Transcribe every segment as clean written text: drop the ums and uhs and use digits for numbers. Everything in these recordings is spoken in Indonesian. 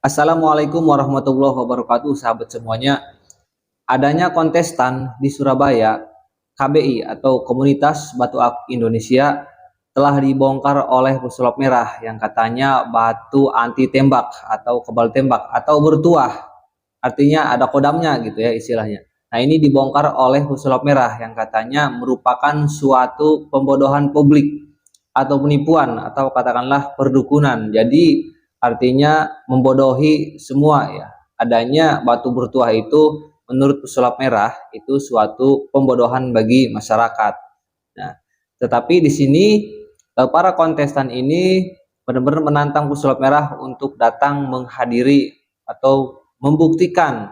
Assalamualaikum warahmatullahi wabarakatuh, sahabat semuanya. Adanya kontestan di Surabaya, KBI atau Komunitas Batu Akik Indonesia telah dibongkar oleh pesulap merah yang katanya batu anti tembak atau kebal tembak atau bertuah. Artinya ada kodamnya gitu ya istilahnya. Nah, ini dibongkar oleh pesulap merah yang katanya merupakan suatu pembodohan publik atau penipuan atau katakanlah perdukunan. Jadi artinya membodohi semua ya. Adanya batu bertuah itu menurut pesulap merah itu suatu pembodohan bagi masyarakat. Nah, tetapi di sini para kontestan ini benar-benar menantang pesulap merah untuk datang menghadiri atau membuktikan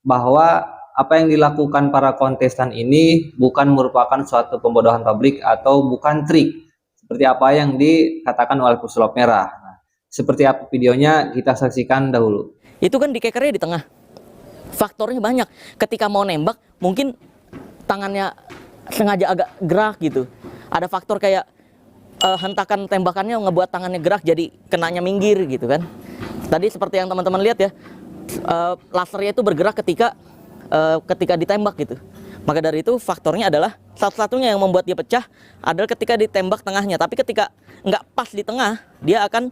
bahwa apa yang dilakukan para kontestan ini bukan merupakan suatu pembodohan publik atau bukan trik seperti apa yang dikatakan oleh pesulap merah. Nah, seperti apa videonya kita saksikan dahulu. Itu kan dikekernya di tengah. Faktornya banyak. Ketika mau nembak, mungkin tangannya sengaja agak gerak gitu. Ada faktor kayak hentakan tembakannya ngebuat tangannya gerak jadi kenanya minggir gitu kan. Tadi seperti yang teman-teman lihat ya, lasernya itu bergerak ketika ditembak gitu. Maka dari itu faktornya adalah satu-satunya yang membuat dia pecah adalah ketika ditembak tengahnya. Tapi ketika nggak pas di tengah, dia akan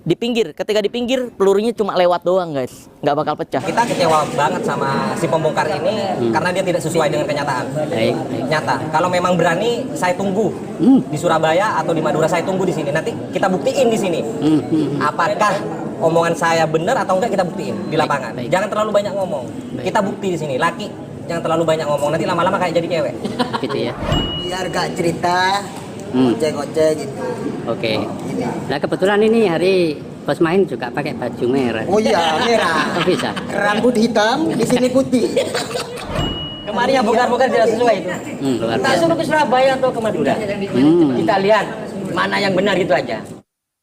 di pinggir. Ketika di pinggir, pelurunya cuma lewat doang guys, nggak bakal pecah. Kita kecewa banget sama si pembongkar ini karena dia tidak sesuai dengan kenyataan. Nyata. Kalau memang berani, saya tunggu di Surabaya atau di Madura, saya tunggu di sini. Nanti kita buktiin di sini. Apakah omongan saya benar atau enggak, kita buktiin di lapangan. Jangan terlalu banyak ngomong. Kita bukti di sini. Laki jangan terlalu banyak ngomong. Nanti lama-lama kayak jadi cewek. Gitu ya. Biar gak cerita ngoceh-ngoceh gitu. Oke. Nah kebetulan ini hari bos main juga pakai baju merah. Oh iya, merah. Kok bisa? Rambut hitam, di sini putih. Kemarin yang bongkar-bongkar tidak sesuai itu. Luar Kita biasa. suruh ke Surabaya atau ke Madura. Kita lihat mana yang benar itu aja.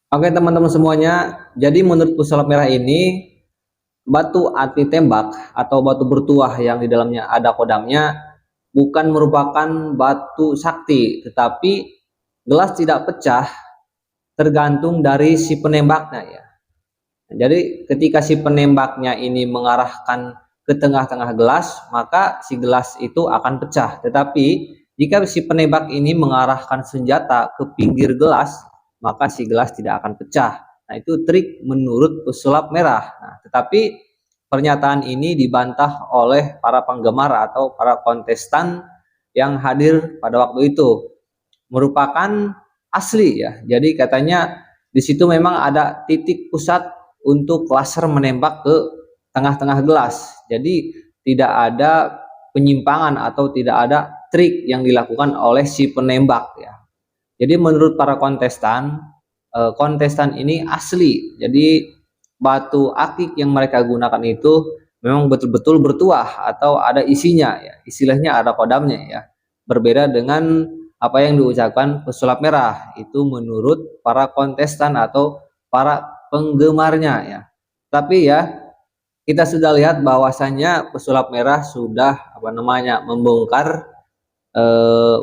Oke teman-teman semuanya, jadi menurut pesulap merah ini batu anti tembak atau batu bertuah yang di dalamnya ada kodamnya bukan merupakan batu sakti, tetapi gelas tidak pecah tergantung dari si penembaknya ya. Jadi ketika si penembaknya ini mengarahkan ke tengah-tengah gelas, maka si gelas itu akan pecah. Tetapi jika si penembak ini mengarahkan senjata ke pinggir gelas, maka si gelas tidak akan pecah. Nah, itu trik menurut pesulap merah. Nah, tetapi pernyataan ini dibantah oleh para penggemar atau para kontestan yang hadir pada waktu itu. Merupakan asli ya. Jadi katanya di situ memang ada titik pusat untuk laser menembak ke tengah-tengah gelas. Jadi tidak ada penyimpangan atau tidak ada trik yang dilakukan oleh si penembak ya. Jadi menurut para kontestan ini asli. Jadi batu akik yang mereka gunakan itu memang betul-betul bertuah atau ada isinya ya. Istilahnya ada kodamnya ya. Berbeda dengan apa yang diucapkan pesulap merah itu menurut para kontestan atau para penggemarnya ya. Tapi ya kita sudah lihat bahwasannya pesulap merah sudah membongkar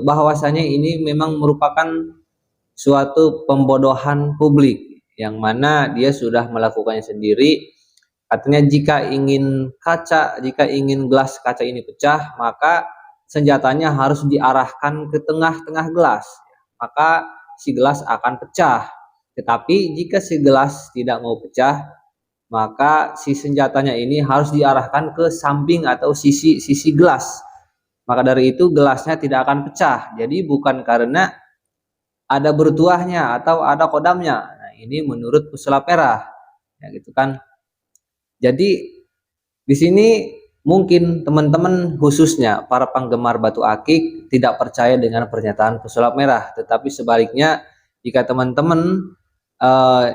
bahwasanya ini memang merupakan suatu pembodohan publik yang mana dia sudah melakukannya sendiri. Artinya jika ingin gelas kaca ini pecah, maka senjatanya harus diarahkan ke tengah-tengah gelas, maka si gelas akan pecah. Tetapi jika si gelas tidak mau pecah, maka si senjatanya ini harus diarahkan ke samping atau sisi gelas. Maka dari itu gelasnya tidak akan pecah. Jadi bukan karena ada bertuahnya atau ada kodamnya. Nah, ini menurut pesulap merah, ya gitu kan. Jadi di sini mungkin teman-teman khususnya para penggemar batu akik tidak percaya dengan pernyataan pesulap merah, tetapi sebaliknya jika teman-teman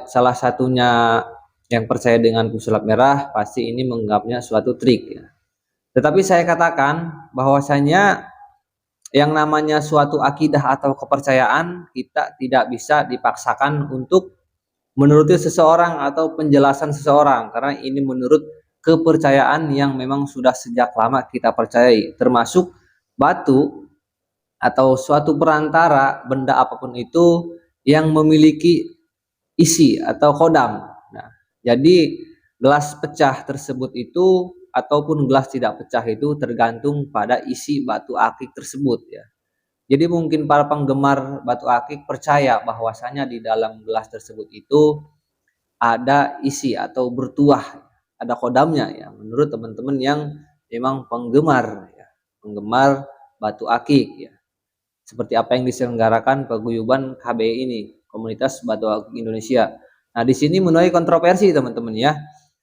salah satunya yang percaya dengan pesulap merah, pasti ini menganggapnya suatu trik ya. Tetapi saya katakan bahwasanya yang namanya suatu akidah atau kepercayaan kita tidak bisa dipaksakan untuk menuruti seseorang atau penjelasan seseorang, karena ini menurut kepercayaan yang memang sudah sejak lama kita percayai, termasuk batu atau suatu perantara benda apapun itu yang memiliki isi atau kodam. Nah, jadi gelas pecah tersebut itu ataupun gelas tidak pecah itu tergantung pada isi batu akik tersebut ya. Jadi mungkin para penggemar batu akik percaya bahwasanya di dalam gelas tersebut itu ada isi atau bertuah, ada kodamnya ya. Menurut teman-teman yang memang penggemar ya, penggemar batu akik ya. Seperti apa yang diselenggarakan paguyuban KBI ini, Komunitas Batu Akik Indonesia. Nah, di sini menuai kontroversi teman-teman ya.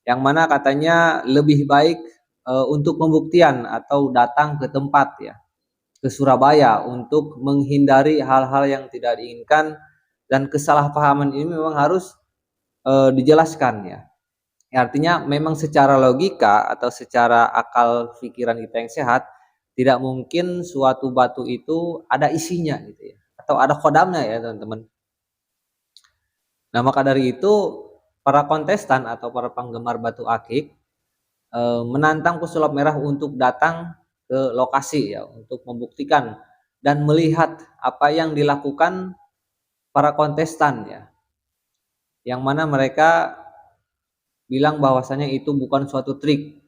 Yang mana katanya lebih baik untuk pembuktian atau datang ke tempat ya, ke Surabaya untuk menghindari hal-hal yang tidak diinginkan, dan kesalahpahaman ini memang harus dijelaskan ya. Artinya memang secara logika atau secara akal pikiran kita yang sehat tidak mungkin suatu batu itu ada isinya gitu ya, atau ada kodamnya ya teman-teman. Nah, maka dari itu para kontestan atau para penggemar batu akik menantang pesulap merah untuk datang ke lokasi ya, untuk membuktikan dan melihat apa yang dilakukan para kontestan ya, yang mana mereka bilang bahwasanya itu bukan suatu trik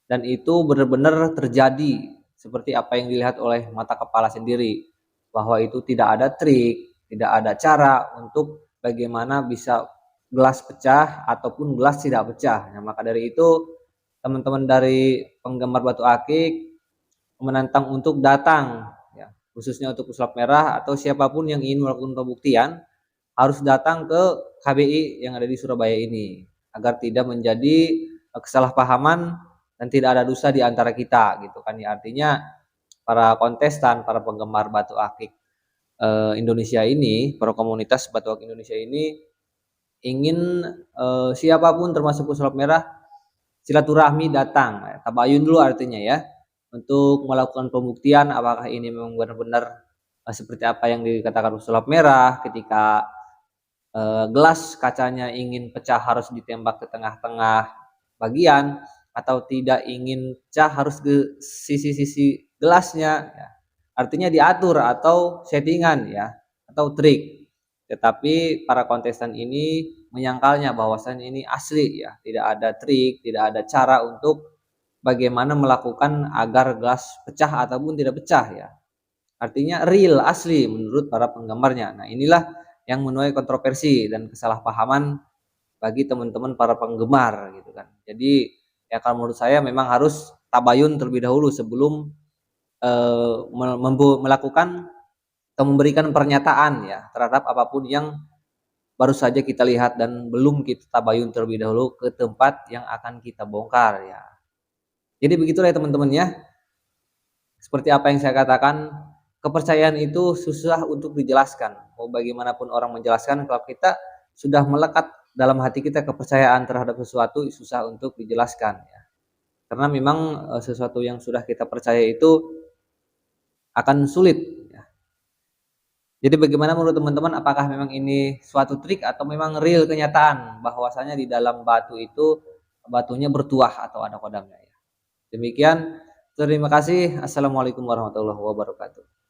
dan itu benar-benar terjadi seperti apa yang dilihat oleh mata kepala sendiri, bahwa itu tidak ada trik, tidak ada cara untuk bagaimana bisa gelas pecah ataupun gelas tidak pecah. Nah, maka dari itu teman-teman dari penggemar batu akik menantang untuk datang ya, khususnya untuk pesulap merah atau siapapun yang ingin melakukan pembuktian harus datang ke KBI yang ada di Surabaya ini agar tidak menjadi kesalahpahaman dan tidak ada dusta di antara kita gitu kan ya. Artinya para kontestan, para penggemar batu akik Indonesia ini, para komunitas batu akik Indonesia ini ingin siapapun termasuk pesulap merah silaturahmi datang, tabayun dulu artinya ya, untuk melakukan pembuktian apakah ini memang benar-benar seperti apa yang dikatakan pesulap merah ketika gelas kacanya ingin pecah harus ditembak ke tengah-tengah bagian, atau tidak ingin pecah harus ke sisi-sisi gelasnya ya. Artinya diatur atau settingan ya, atau trik. Tetapi para kontestan ini menyangkalnya bahwasannya ini asli ya, tidak ada trik, tidak ada cara untuk bagaimana melakukan agar gelas pecah ataupun tidak pecah ya. Artinya real, asli menurut para penggemarnya. Nah, inilah yang menuai kontroversi dan kesalahpahaman bagi teman-teman para penggemar gitu kan. Jadi ya kalau menurut saya memang harus tabayun terlebih dahulu sebelum melakukan atau memberikan pernyataan ya terhadap apapun yang baru saja kita lihat dan belum kita tabayun terlebih dahulu ke tempat yang akan kita bongkar ya. Jadi begitulah ya teman-teman ya. Seperti apa yang saya katakan, kepercayaan itu susah untuk dijelaskan. Mau bagaimanapun orang menjelaskan, kalau kita sudah melekat dalam hati kita kepercayaan terhadap sesuatu, susah untuk dijelaskan ya. Karena memang sesuatu yang sudah kita percaya itu akan sulit ya. Jadi bagaimana menurut teman-teman, apakah memang ini suatu trik atau memang real kenyataan bahwasanya di dalam batu itu batunya bertuah atau ada kodamnya ya. Demikian, terima kasih. Assalamualaikum warahmatullahi wabarakatuh.